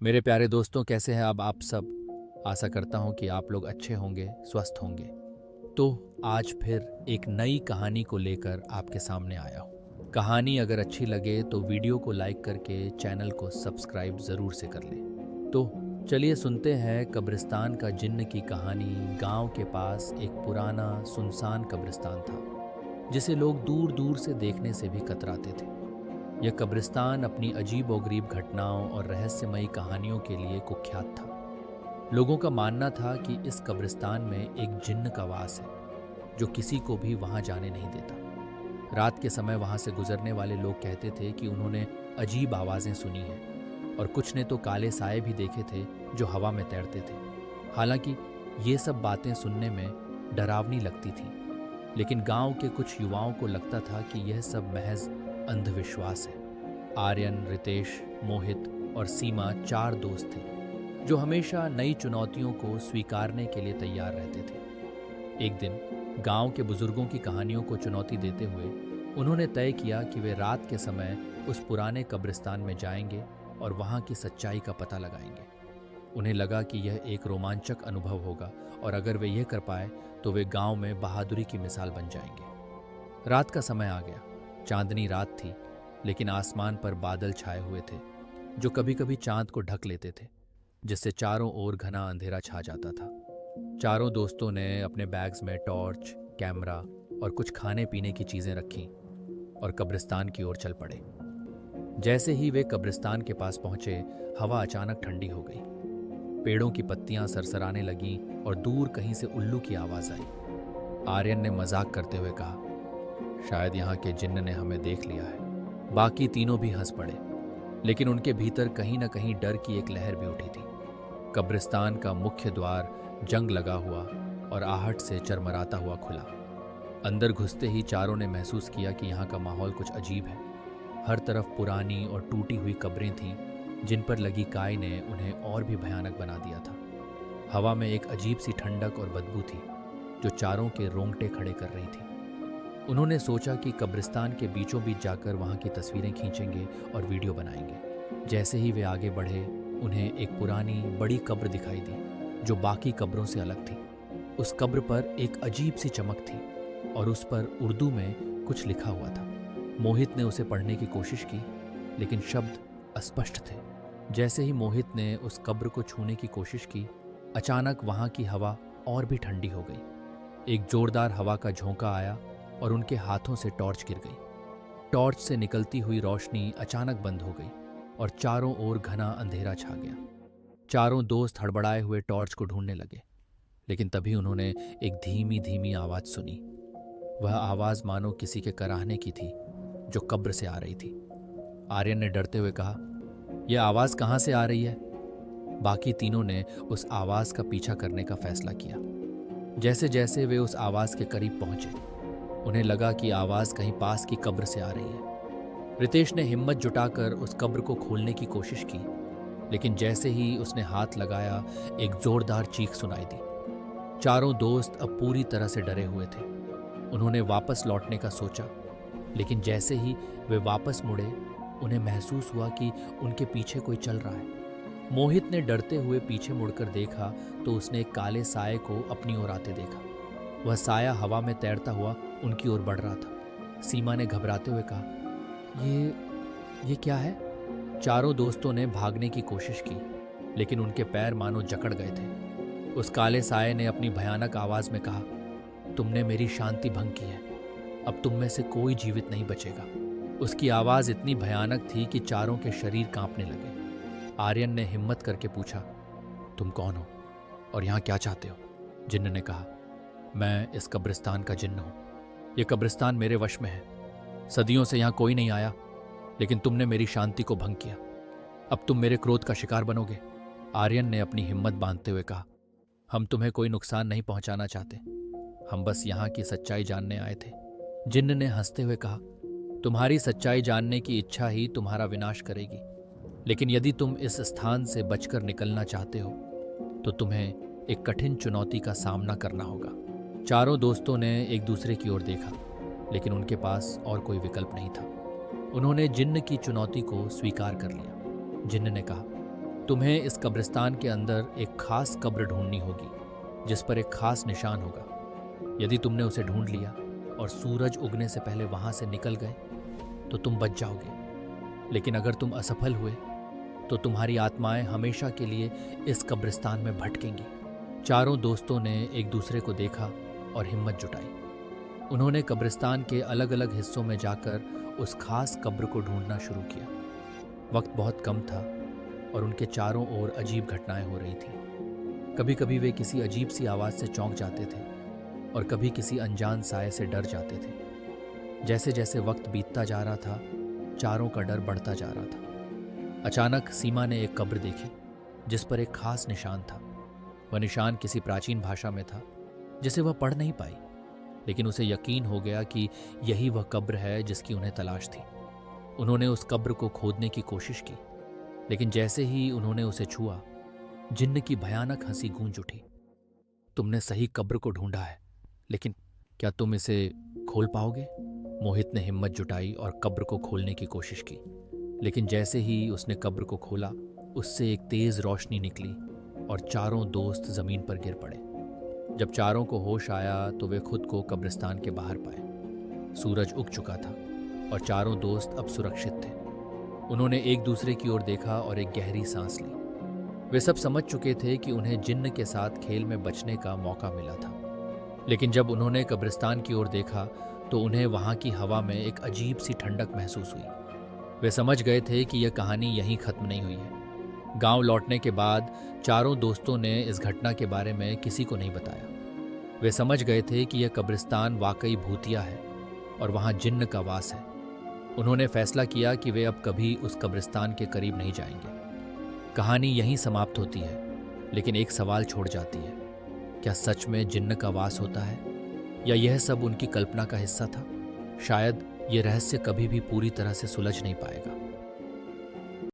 मेरे प्यारे दोस्तों, कैसे हैं अब आप सब। आशा करता हूं कि आप लोग अच्छे होंगे, स्वस्थ होंगे। तो आज फिर एक नई कहानी को लेकर आपके सामने आया हूं। कहानी अगर अच्छी लगे तो वीडियो को लाइक करके चैनल को सब्सक्राइब ज़रूर से कर लें। तो चलिए सुनते हैं कब्रिस्तान का जिन्न की कहानी। गांव के पास एक पुराना सुनसान कब्रिस्तान था जिसे लोग दूर दूर से देखने से भी कतराते थे। यह कब्रिस्तान अपनी अजीब व गरीब घटनाओं और रहस्यमयी कहानियों के लिए कुख्यात था। लोगों का मानना था कि इस कब्रिस्तान में एक जिन्न का वास है जो किसी को भी वहां जाने नहीं देता। रात के समय वहां से गुजरने वाले लोग कहते थे कि उन्होंने अजीब आवाज़ें सुनी हैं और कुछ ने तो काले साए भी देखे थे जो हवा में तैरते थे। हालांकि ये सब बातें सुनने में डरावनी लगती थी, लेकिन गांव के कुछ युवाओं को लगता था कि यह सब महज अंधविश्वास है। आर्यन, रितेश, मोहित और सीमा 4 दोस्त थे जो हमेशा नई चुनौतियों को स्वीकारने के लिए तैयार रहते थे। एक दिन गांव के बुजुर्गों की कहानियों को चुनौती देते हुए उन्होंने तय किया कि वे रात के समय उस पुराने कब्रिस्तान में जाएंगे और वहां की सच्चाई का पता लगाएंगे। उन्हें लगा कि यह एक रोमांचक अनुभव होगा और अगर वे यह कर पाए तो वे गांव में बहादुरी की मिसाल बन जाएंगे। रात का समय आ गया। चांदनी रात थी, लेकिन आसमान पर बादल छाए हुए थे जो कभी कभी चांद को ढक लेते थे, जिससे चारों ओर घना अंधेरा छा जाता था। चारों दोस्तों ने अपने बैग्स में टॉर्च, कैमरा और कुछ खाने पीने की चीजें रखीं और कब्रिस्तान की ओर चल पड़े। जैसे ही वे कब्रिस्तान के पास पहुंचे, हवा अचानक ठंडी हो गई। पेड़ों की पत्तियां सरसराने लगीं और दूर कहीं से उल्लू की आवाज आई। आर्यन ने मजाक करते हुए कहा, शायद यहाँ के जिन्न ने हमें देख लिया है। बाकी तीनों भी हंस पड़े, लेकिन उनके भीतर कहीं न कहीं डर की एक लहर भी उठी थी। कब्रिस्तान का मुख्य द्वार जंग लगा हुआ और आहट से चरमराता हुआ खुला। अंदर घुसते ही चारों ने महसूस किया कि यहाँ का माहौल कुछ अजीब है। हर तरफ पुरानी और टूटी हुई कब्रें थीं, जिन पर लगी काई ने उन्हें और भी भयानक बना दिया था। हवा में एक अजीब सी ठंडक और बदबू थी जो चारों के रोंगटे खड़े कर रही थी। उन्होंने सोचा कि कब्रिस्तान के बीचों बीच जाकर वहां की तस्वीरें खींचेंगे और वीडियो बनाएंगे। जैसे ही वे आगे बढ़े, उन्हें एक पुरानी बड़ी कब्र दिखाई दी जो बाकी कब्रों से अलग थी। उस कब्र पर एक अजीब सी चमक थी और उस पर उर्दू में कुछ लिखा हुआ था। मोहित ने उसे पढ़ने की कोशिश की, लेकिन शब्द अस्पष्ट थे। जैसे ही मोहित ने उस कब्र को छूने की कोशिश की, अचानक वहां की हवा और भी ठंडी हो गई। एक जोरदार हवा का झोंका आया और उनके हाथों से टॉर्च गिर गई। टॉर्च से निकलती हुई रोशनी अचानक बंद हो गई और चारों ओर घना अंधेरा छा गया। चारों दोस्त हड़बड़ाए हुए टॉर्च को ढूंढने लगे, लेकिन तभी उन्होंने एक धीमी धीमी आवाज सुनी। वह आवाज मानो किसी के कराहने की थी जो कब्र से आ रही थी। आर्यन ने डरते हुए कहा, यह आवाज कहां से आ रही है? बाकी तीनों ने उस आवाज का पीछा करने का फैसला किया। जैसे जैसे वे उस आवाज के करीब पहुंचे, उन्हें लगा कि आवाज कहीं पास की कब्र से आ रही है। रितेश ने हिम्मत जुटाकर उस कब्र को खोलने की कोशिश की, लेकिन जैसे ही उसने हाथ लगाया, एक जोरदार चीख सुनाई दी। चारों दोस्त अब पूरी तरह से डरे हुए थे। उन्होंने वापस लौटने का सोचा, लेकिन जैसे ही वे वापस मुड़े, उन्हें महसूस हुआ कि उनके पीछे कोई चल रहा है। मोहित ने डरते हुए पीछे मुड़कर देखा तो उसने एक काले साए को अपनी ओर आते देखा। वह साया हवा में तैरता हुआ उनकी ओर बढ़ रहा था। सीमा ने घबराते हुए कहा, ये क्या है? चारों दोस्तों ने भागने की कोशिश की, लेकिन उनके पैर मानो जकड़ गए थे। उस काले साए ने अपनी भयानक आवाज में कहा, तुमने मेरी शांति भंग की है। अब तुम में से कोई जीवित नहीं बचेगा। उसकी आवाज इतनी भयानक थी कि चारों के शरीर कांपने लगे। आर्यन ने हिम्मत करके पूछा, तुम कौन हो और यहाँ क्या चाहते हो? जिन्न ने कहा, मैं इस कब्रिस्तान का जिन्न हूं। यह कब्रिस्तान मेरे वश में है। सदियों से यहाँ कोई नहीं आया, लेकिन तुमने मेरी शांति को भंग किया। अब तुम मेरे क्रोध का शिकार बनोगे। आर्यन ने अपनी हिम्मत बांधते हुए कहा, हम तुम्हें कोई नुकसान नहीं पहुंचाना चाहते। हम बस यहाँ की सच्चाई जानने आए थे। जिन्न ने हंसते हुए कहा, तुम्हारी सच्चाई जानने की इच्छा ही तुम्हारा विनाश करेगी, लेकिन यदि तुम इस स्थान से बचकर निकलना चाहते हो तो तुम्हें एक कठिन चुनौती का सामना करना होगा। चारों दोस्तों ने एक दूसरे की ओर देखा, लेकिन उनके पास और कोई विकल्प नहीं था। उन्होंने जिन्न की चुनौती को स्वीकार कर लिया। जिन्न ने कहा, तुम्हें इस कब्रिस्तान के अंदर एक खास कब्र ढूंढनी होगी जिस पर एक खास निशान होगा। यदि तुमने उसे ढूंढ लिया और सूरज उगने से पहले वहां से निकल गए तो तुम बच जाओगे, लेकिन अगर तुम असफल हुए तो तुम्हारी आत्माएं हमेशा के लिए इस कब्रिस्तान में भटकेंगी। चारों दोस्तों ने एक दूसरे को देखा और हिम्मत जुटाई। उन्होंने कब्रिस्तान के अलग अलग हिस्सों में जाकर उस खास कब्र को ढूंढना शुरू किया। वक्त बहुत कम था और उनके चारों ओर अजीब घटनाएं हो रही थीं। कभी कभी वे किसी अजीब सी आवाज़ से चौंक जाते थे और कभी किसी अनजान साए से डर जाते थे। जैसे जैसे वक्त बीतता जा रहा था, चारों का डर बढ़ता जा रहा था। अचानक सीमा ने एक कब्र देखी जिस पर एक खास निशान था। वह निशान किसी प्राचीन भाषा में था जिसे वह पढ़ नहीं पाई, लेकिन उसे यकीन हो गया कि यही वह कब्र है जिसकी उन्हें तलाश थी। उन्होंने उस कब्र को खोदने की कोशिश की, लेकिन जैसे ही उन्होंने उसे छुआ, जिन्न की भयानक हंसी गूंज उठी। तुमने सही कब्र को ढूंढा है, लेकिन क्या तुम इसे खोल पाओगे? मोहित ने हिम्मत जुटाई और कब्र को खोलने की कोशिश की, लेकिन जैसे ही उसने कब्र को खोला, उससे एक तेज रोशनी निकली और चारों दोस्त जमीन पर गिर पड़े। जब चारों को होश आया तो वे खुद को कब्रिस्तान के बाहर पाए। सूरज उग चुका था और चारों दोस्त अब सुरक्षित थे। उन्होंने एक दूसरे की ओर देखा और एक गहरी सांस ली। वे सब समझ चुके थे कि उन्हें जिन्न के साथ खेल में बचने का मौका मिला था, लेकिन जब उन्होंने कब्रिस्तान की ओर देखा तो उन्हें वहां की हवा में एक अजीब सी ठंडक महसूस हुई। वे समझ गए थे कि यह कहानी यहीं खत्म नहीं हुई है। गांव लौटने के बाद चारों दोस्तों ने इस घटना के बारे में किसी को नहीं बताया। वे समझ गए थे कि यह कब्रिस्तान वाकई भूतिया है और वहां जिन्न का वास है। उन्होंने फैसला किया कि वे अब कभी उस कब्रिस्तान के करीब नहीं जाएंगे। कहानी यहीं समाप्त होती है, लेकिन एक सवाल छोड़ जाती है। क्या सच में जिन्न का वास होता है, या यह सब उनकी कल्पना का हिस्सा था? शायद ये रहस्य कभी भी पूरी तरह से सुलझ नहीं पाएगा।